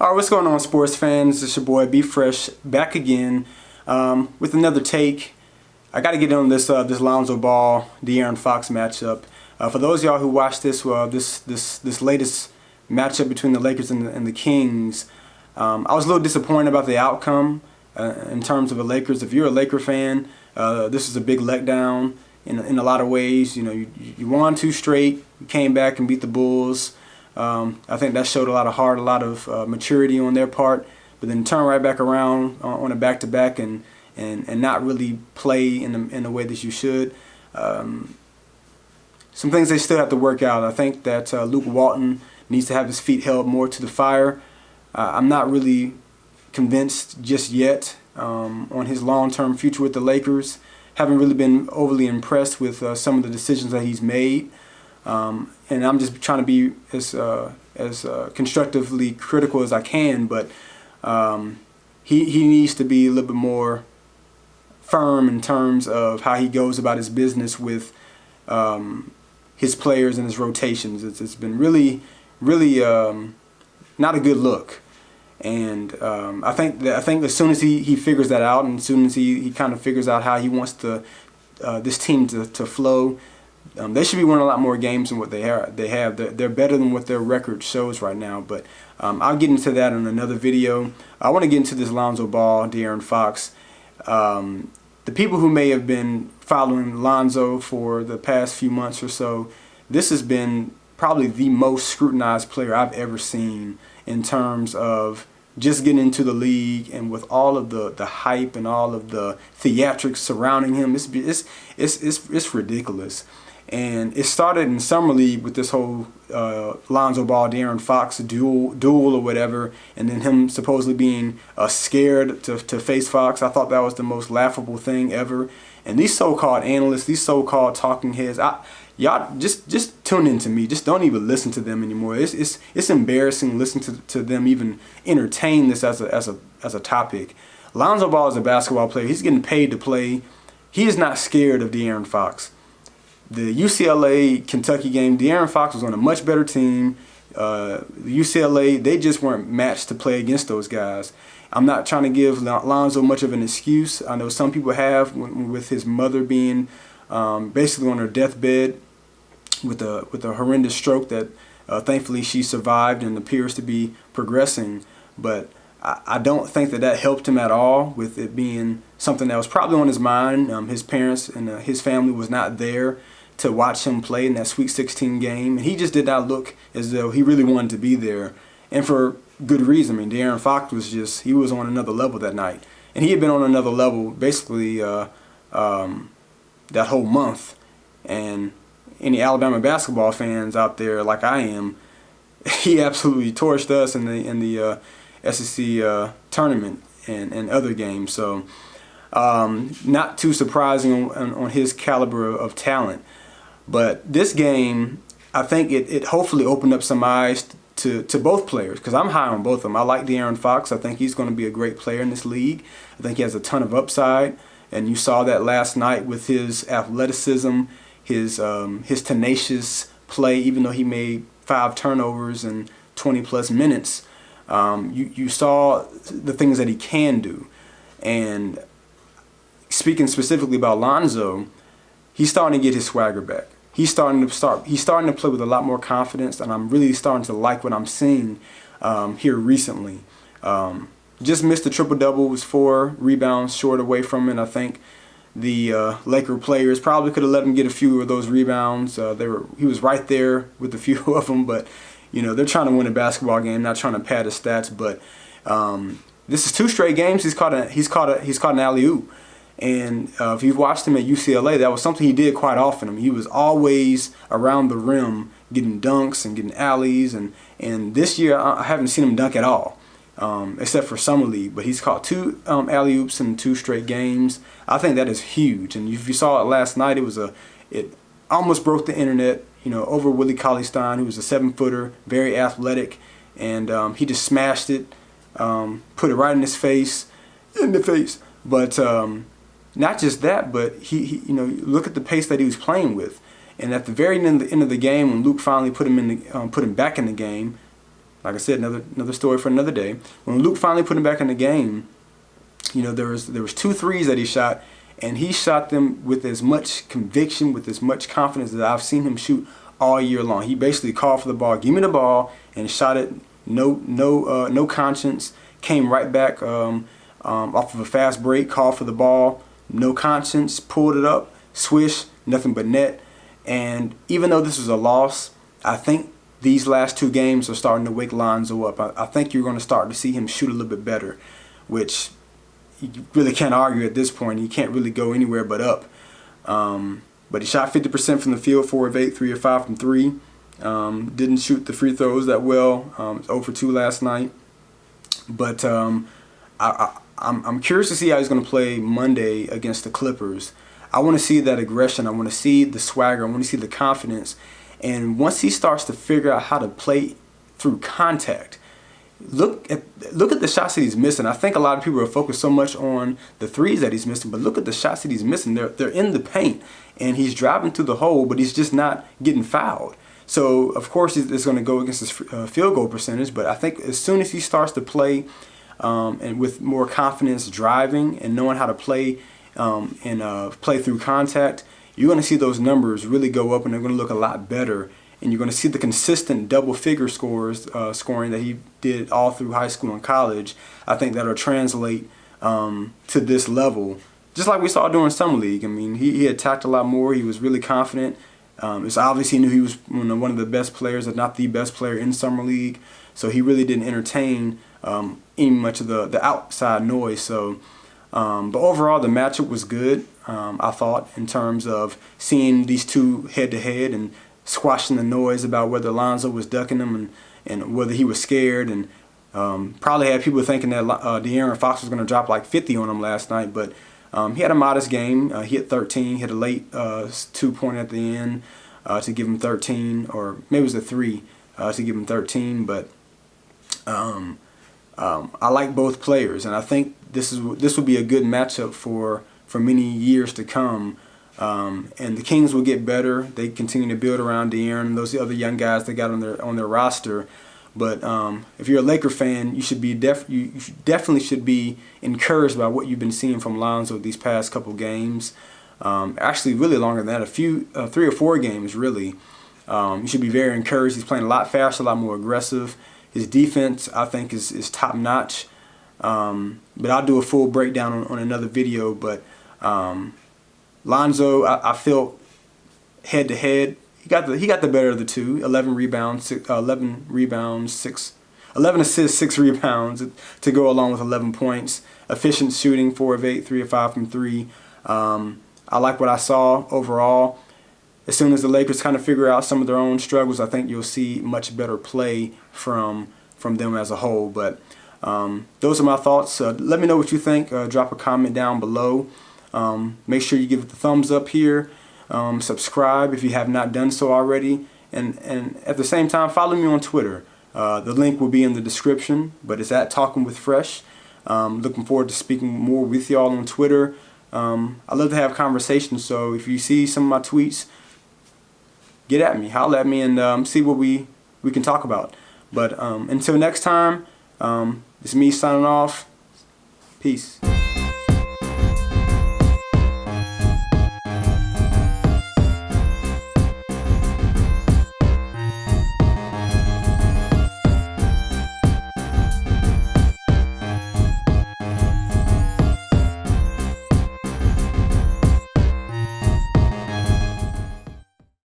Alright, what's going on, sports fans? It's your boy Be Fresh back again with another take. I got to get on this Lonzo Ball, De'Aaron Fox matchup. For those of y'all who watched this latest matchup between the Lakers and the Kings, I was a little disappointed about the outcome in terms of the Lakers. If you're a Laker fan, this is a big letdown in a lot of ways. You know, you won 2 straight, you came back and beat the Bulls. I think that showed a lot of heart, a lot of maturity on their part, but then turn right back around on a back-to-back and not really play in the way that you should. Some things they still have to work out. I think that Luke Walton needs to have his feet held more to the fire. I'm not really convinced just yet on his long-term future with the Lakers. Haven't really been overly impressed with some of the decisions that he's made. And I'm just trying to be as constructively critical as I can, but he needs to be a little bit more firm in terms of how he goes about his business with his players and his rotations. It's been really not a good look, and I think as soon as he figures that out, and as soon as he kind of figures out how he wants this team to flow. They should be winning a lot more games than what they have. They're better than what their record shows right now. But I'll get into that in another video. I want to get into this Lonzo Ball, De'Aaron Fox. The people who may have been following Lonzo for the past few months or so, this has been probably the most scrutinized player I've ever seen in terms of just getting into the league, and with all of the hype and all of the theatrics surrounding him. It's ridiculous. And it started in Summer League with this whole Lonzo Ball, De'Aaron Fox duel or whatever, and then him supposedly being scared to face Fox. I thought that was the most laughable thing ever. And these so-called analysts, these so-called talking heads, y'all just tune into me. Just don't even listen to them anymore. It's embarrassing listening to them even entertain this as a topic. Lonzo Ball is a basketball player. He's getting paid to play. He is not scared of De'Aaron Fox. The UCLA-Kentucky game, De'Aaron Fox was on a much better team. The UCLA, they just weren't matched to play against those guys. I'm not trying to give Lonzo much of an excuse. I know some people have, with his mother being basically on her deathbed with a horrendous stroke that thankfully she survived and appears to be progressing. But I don't think that helped him at all, with it being something that was probably on his mind. His parents and his family was not there to watch him play in that Sweet 16 game, and he just did not look as though he really wanted to be there, and for good reason. I mean, De'Aaron Fox he was on another level that night, and he had been on another level basically that whole month. And any Alabama basketball fans out there like I am, he absolutely torched us in the SEC tournament and other games. So not too surprising on his caliber of talent. But this game, I think it hopefully opened up some eyes to both players, because I'm high on both of them. I like De'Aaron Fox. I think he's going to be a great player in this league. I think he has a ton of upside, and you saw that last night with his athleticism, his tenacious play. Even though he made 5 turnovers in 20+ minutes, you saw the things that he can do. And speaking specifically about Lonzo, he's starting to get his swagger back. He's starting to play with a lot more confidence, and I'm really starting to like what I'm seeing here recently. Just missed the triple-double, was 4 rebounds short away from it. I think the Laker players probably could have let him get a few of those rebounds. He was right there with a few of them, but you know, they're trying to win a basketball game, not trying to pad his stats. But this is 2 straight games he's caught an alley-oop. And if you've watched him at UCLA, that was something he did quite often. He was always around the rim getting dunks and getting alleys. And this year, I haven't seen him dunk at all, except for Summer League. But he's caught 2 alley-oops in 2 straight games. I think that is huge. And if you saw it last night, it almost broke the internet, you know, over Willie Cauley-Stein, who was a 7-footer, very athletic. And he just smashed it, put it right in his face, But not just that, but he you know, look at the pace that he was playing with, and at the very end of the game, when Luke finally put him back in the game, like I said, another story for another day. When Luke finally put him back in the game, you know, there was 2 threes that he shot, and he shot them with as much conviction, with as much confidence that I've seen him shoot all year long. He basically called for the ball, give me the ball, and shot it. No conscience. Came right back off of a fast break, called for the ball, no conscience, pulled it up, swish, nothing but net. And even though this was a loss, I think these last 2 games are starting to wake Lonzo up. I think you're going to start to see him shoot a little bit better, which you really can't argue at this point. He can't really go anywhere but up. But he shot 50% from the field, 4 of 8, 3 of 5 from 3. Didn't shoot the free throws that well. 0 for 2 last night. But I'm curious to see how he's going to play Monday against the Clippers. I want to see that aggression. I want to see the swagger. I want to see the confidence. And once he starts to figure out how to play through contact, look at the shots that he's missing. I think a lot of people are focused so much on the threes that he's missing, but look at the shots that he's missing. They're in the paint, and he's driving through the hole, but he's just not getting fouled. So, of course, it's going to go against his field goal percentage, but I think as soon as he starts to play and with more confidence driving and knowing how to play and play through contact, you're going to see those numbers really go up, and they're going to look a lot better. And you're going to see the consistent double-figure scoring that he did all through high school and college. I think that'll translate to this level, just like we saw during Summer League. I mean, he attacked a lot more. He was really confident. It's obvious he knew he was one of the best players, if not the best player in Summer League. So he really didn't entertain any much of the outside noise. So, but overall, the matchup was good. I thought, in terms of seeing these two head-to-head and squashing the noise about whether Lonzo was ducking him and whether he was scared, and probably had people thinking that De'Aaron Fox was going to drop like 50 on him last night. But he had a modest game. He hit 13, hit a late 2-point at the end to give him 13, or maybe it was a 3 to give him 13. But I like both players, and I think this would be a good matchup for many years to come. And the Kings will get better. They continue to build around De'Aaron and those other young guys they got on their roster. But if you're a Laker fan, you definitely should be encouraged by what you've been seeing from Lonzo these past couple games. Actually, really longer than that, 3 or 4 games really. You should be very encouraged. He's playing a lot faster, a lot more aggressive. His defense, I think, is top notch. But I'll do a full breakdown on another video. But Lonzo, I felt head to head, he got the better of the two. 11 assists, 6 rebounds to go along with 11 points. Efficient shooting, 4 of 8, 3 of 5 from 3. I like what I saw overall. As soon as the Lakers kind of figure out some of their own struggles, I think you'll see much better play from them as a whole. But those are my thoughts. Let me know what you think. Drop a comment down below. Make sure you give it the thumbs up here. Subscribe if you have not done so already. And at the same time, follow me on Twitter. The link will be in the description, but it's at Talking with Fresh. Looking forward to speaking more with y'all on Twitter. I love to have conversations, so if you see some of my tweets, get at me, holler at me, and see what we can talk about. But until next time, it's me signing off. Peace.